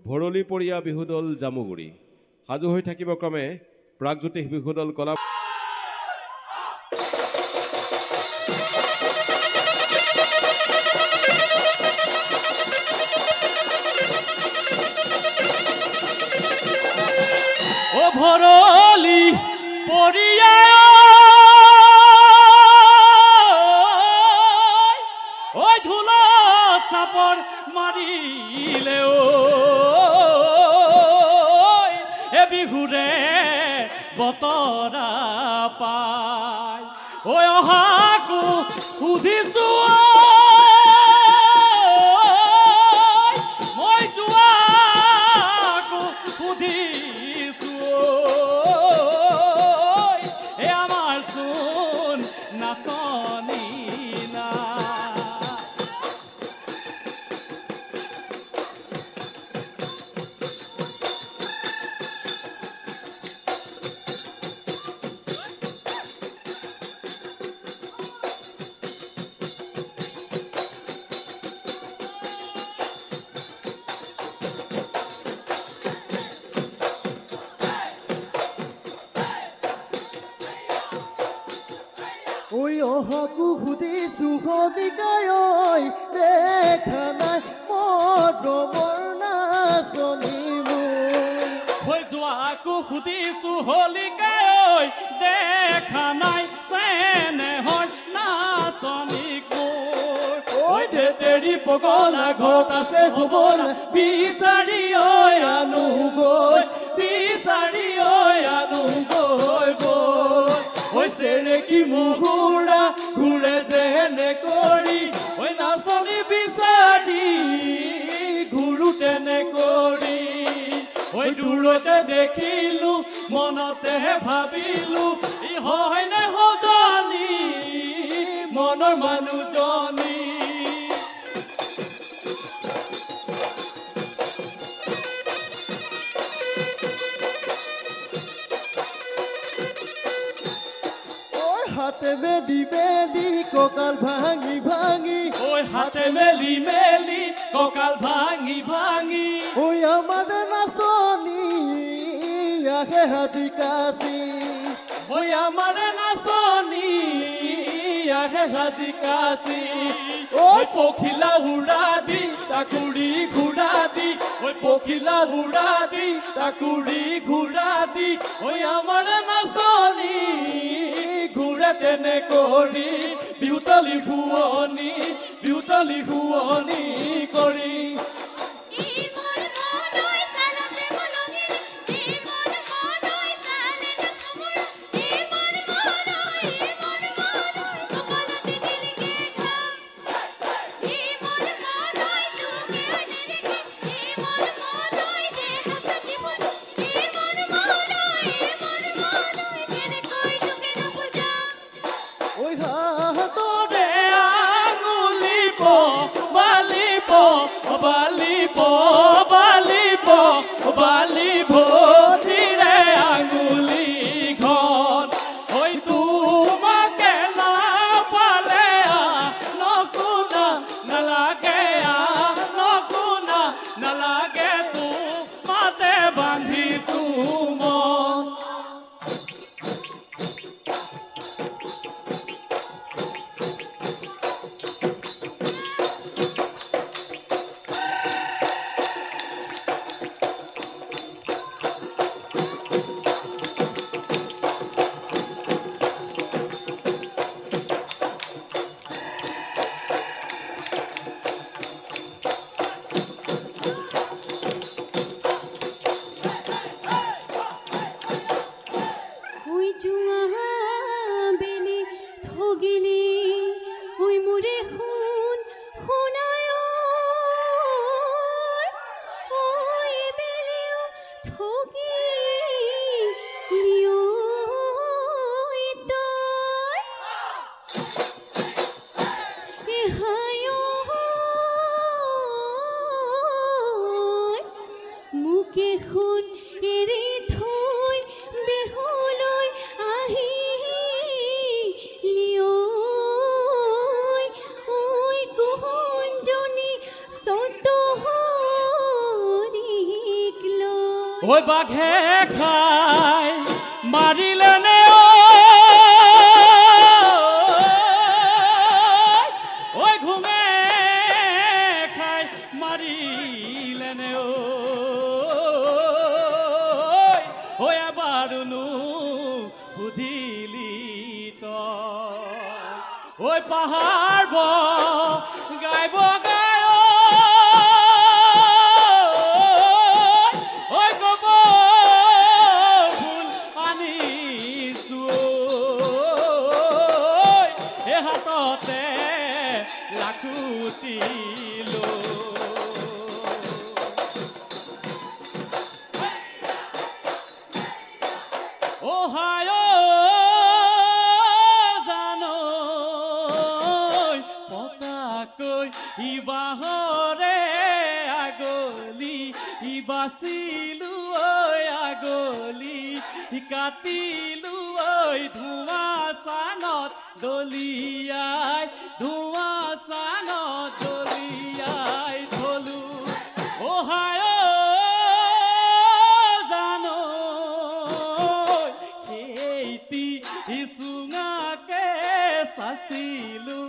ভৰলীপৰীয়া বিহুদল জামুগুৰি সাজু হৈ থাকিব ক্ৰমে প্ৰাগজ্যোতিষ বিহুদল কলা ও ভৰলী পৰিয়া ওই ধুলো চাপৰ মাৰিলে এ বিহুৰে বতৰা পাই ঐ অহাকো সুধিছো মই যোৱাকো সুধিছো এ আমাৰ চোন নাচনি না ওই অহাকু সুধিছো হলিকায় দেখা নাই মৰমৰ নাচনিবোৰ হৈ যোৱাকো সুধিছো হলিকায় দেখা নাই চেনে হয় নাচনিক ঐ দেৰি পগলা ঘৰত আছে হবলা বিচাৰি ঐ আনো গৈ বিচাৰি ঐ আনো গৈ গৈ ঐ কি মুহুৰা ঘূৰে যেনে কৰি ঐ নাচনি বিচাৰি ঘূৰো তেনে কৰি ঐ দূৰতে দেখিলো মনতে ভাবিলো ই হয়নে সজনী মনৰ মানুহজনী হাতে মেলি মেলি কঁকাল ভাঙি ভাঙি ঐ হাতে মেলি মেলি কঁকাল ভাঙি ভাঙি ঐ আমাৰ নাচনী আহে হাজি কাচি ঐ আমাৰ নাচনী আহে হাজি কাচি ঐ পখিলা উৰা দি তাকুৰি ঘূৰা দি ঐ পখিলা উৰা দি তাকুৰি ঘূৰা দি ঐ আমাৰ নাচনী ঘূৰে তেনে কৰি বিহুতলি শুৱনি কৰি বালি ভৰিৰে আঙুলি ঘন ঐ তোমাকে নাপালে নকুনা নালাগে নকুনা নালাগে তোমাতে বান্ধিছো মন ঐ বাঘে খাই মাৰিলে নে ঐ ঘুমে খাই মাৰিলে নে ঐ এবাৰনো সুধিলি তই ঐ পাহাৰ গাইব গায় ঐ কব ফুল আনিছো এ হাততে লাখুটি অহায় জানৈ পতাকৈ ইবাহৰে আগলি ইবাচিলো ঐ আগলি কাটিলো ঐ ধোঁৱা চানত দলিয়াই ধোঁৱা চানত দলিয়াই থলো অহায় ইসুঙাকে চাচিলো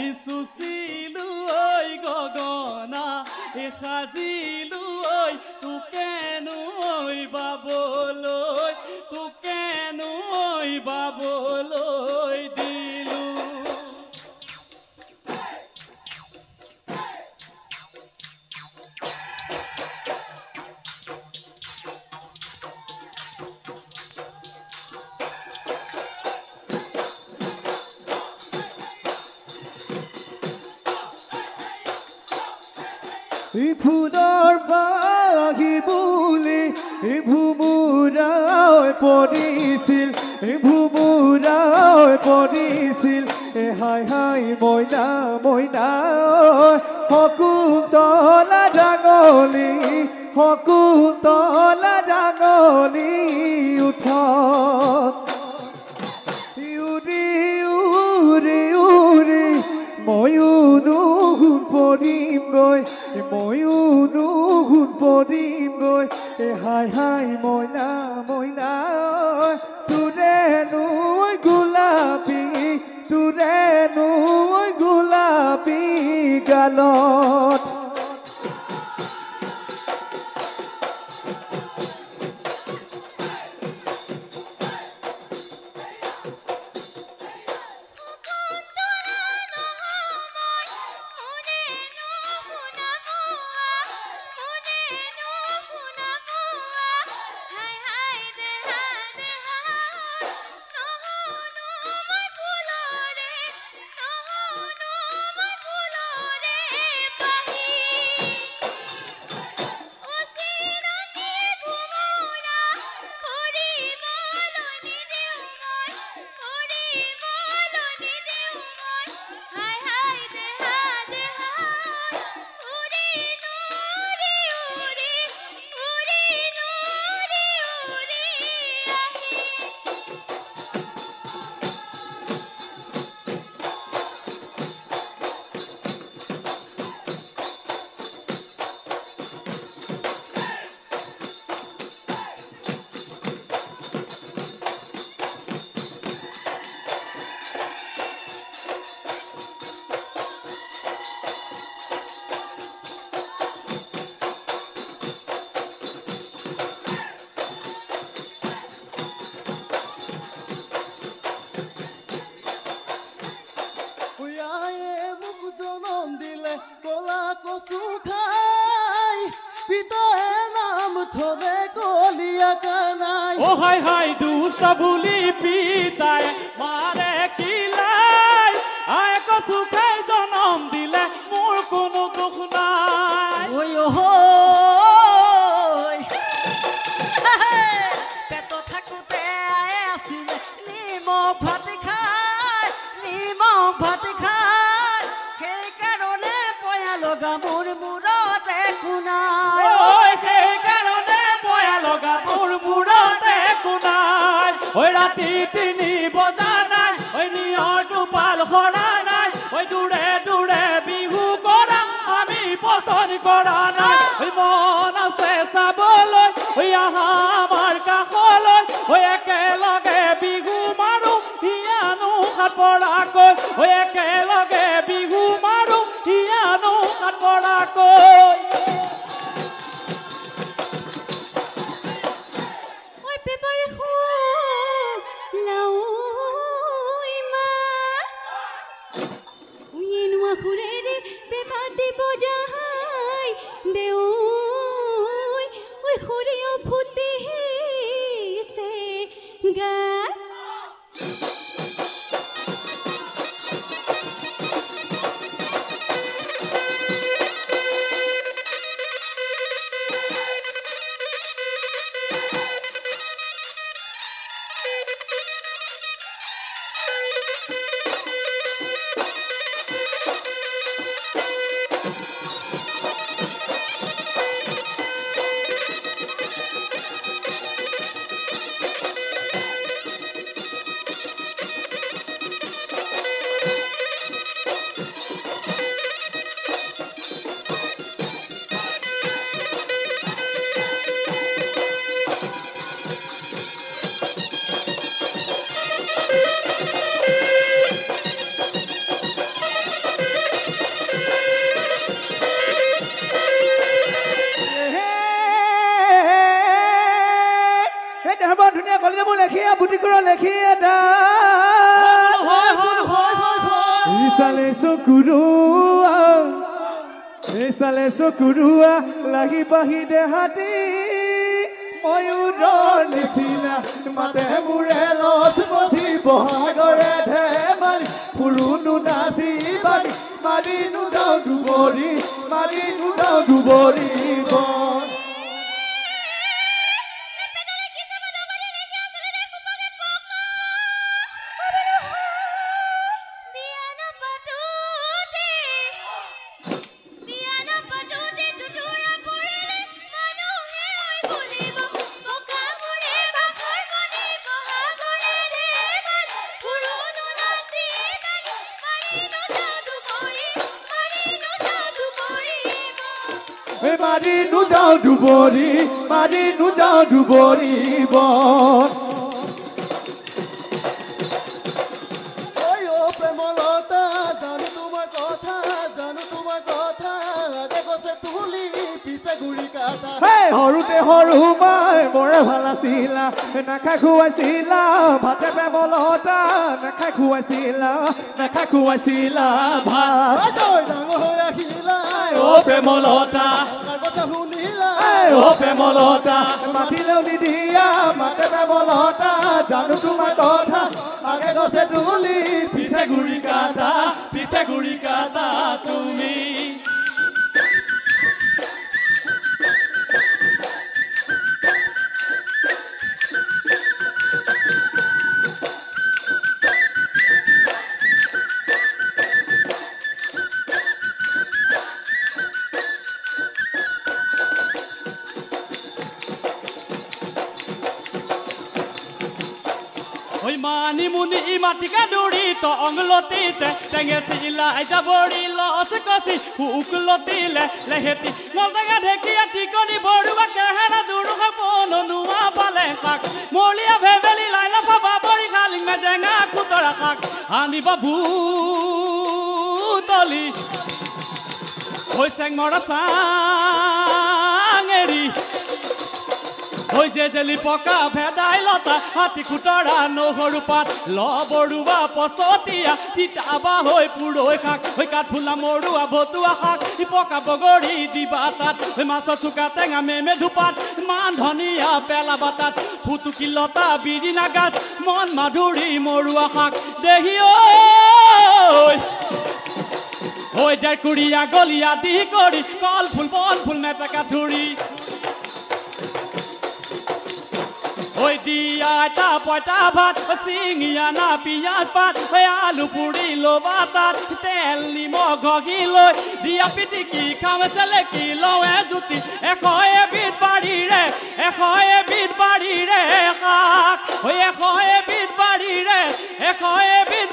ইচুচিলো ঐ গগনা সাজিলো ঐ তোকেনো ঐ বাবলৈ তোকেনো ঐ বাবলৈ দিলো ফুলৰ বাগি বুলি ভুমুৰাই পৰিছিল ভুমুৰাই পৰিছিল হাই হাই মইনা মইনা শকুন্তলা ডাঙলি শকুন্তলা ডাঙলি উঠত উৰি উৰি উৰি ময়ো নুগুণ পৰিমগৈ ময়ো নুগুণ পৰিমগৈ হাই হাই মইনা মইনা তোৰে নৈ গোলাপী তোৰে নৈ গোলাপী গালত ও হাই হাই দুষ্ট বুলি পিতাই মাৰে কিলাই আই কচু খাই জনম দিলে মোৰ কোনো দুখ নাই ঐ ঐ পেট থাকোতে আই আছিল নিমখ ভাত খাই সেইকাৰণে পয়া লগা মোৰ মূৰতে কুনাই সেইকাৰণে পয়া লগা মোৰ মূৰতে কুনাই ঐ ৰাতি 3 বজা নাই ঐ নিয়ৰ টোপাল সৰা নাই ঐ দূৰে দূৰে বিহু কৰা আমি পচন্দ কৰা নাই ঐ মন আছে চাবলৈ ঐ আহা আমাৰ কাষলৈ হৈ একেলগে বিহু মাৰো হিয়ানো হাত পৰাকৈ হৈ একেলগে বিহু মাৰো হিয়ানো হাত পৰাকৈ ঐ পেপাৰে লাও ইমা উইনুৱা খুৰেৰে পেপা দিব যাহাই দেউ ঐ খুৰিও ফুটিছে গা ধুনীয়া কলেজ মোৰ লেখিয়া বুটিকুৰ লেখিয়া দা ইচালে চকুৰুৱা লাগি পাহি দেহাতি ময়ূৰৰ নিচিনা মাতে মোৰে লচ বচি বহাগৰে ধেমালি ফুৰুনো নাচি বাগি মাৰিনো যাওঁ দুবৰি বন মাৰি নুযাওঁ দুবৰি বন প্ৰেমলতা জানো তোমাৰ কথা আগে গছে তুলি পিছে ঘূৰি কাটা সৰুতে সৰু মাই বৰে ভাল আছিলা নাখাই খুৱাইছিলা ভাতে প্ৰেমলতা নাখাই খুৱাইছিলা ভাত ডাঙৰ হৈ আহিলা প্ৰেমলতা প্ৰেমলতা মাতিলেও নিদিয়া মাতে প্ৰেমলতা জানো তোমাৰ কথা আগে গছে তুলি পিছে ঘূৰি কাটা তুমি মানিমুনি মাটিকা দৌৰি টংলতিতে টেঙেচিলা যাবৰি লচ কচি শুকলতিলে লেহেতি নলটেঙা ঢেকীয়া টিকনি বৰুৱা কেহেৰা দুৰুহ পনোৱা পালে শাক মলিয়া ভেবেলি লাইলা ফাবা বৰি খালি মেজেঙা খুতৰা শাক আনিব বুতলি হৈছে মৰা চাঙেৰি হৈ জেজেলি পকা ভেদাইলতা হাতী খুতৰা নহৰু পাত লবৰুৱা পচতীয়া তিতাবা হৈ পুৰৈ শাক হৈ কাঠফুলা মৰুৱা ভতুৱা শাক পকা বগৰী দিবা তাত মাছৰ চুকা টেঙা মেমে ধুপাত মান ধনিয়া পেলাবা তাত ফুটুকি লতা বিৰিণা গাছ মন মাধুৰী মৰুৱা শাক দেহি ঐ ডেকুৰিয়া গলিয়া দি কৰি কল ফুল বন ফুল মেটেকা ধুৰি ঐ দিয়া তা পইতা ভাত চিঙিয়া না পিয়াজ পাত আলু পুৰি লবা তাত তেল নিমখ ঘগি লৈ দিয়া পিটিকি খাম চেলেকি লওঁ জুতি এশ এবিধ বাৰীৰে শাক এশ এবিধ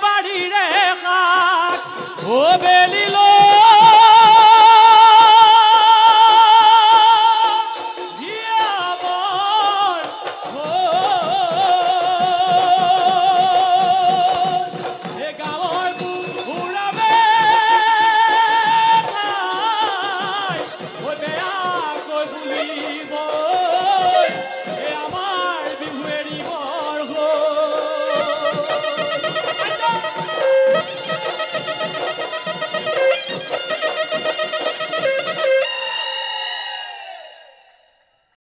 বাৰীৰে শাক ও বেলি লৈ দিব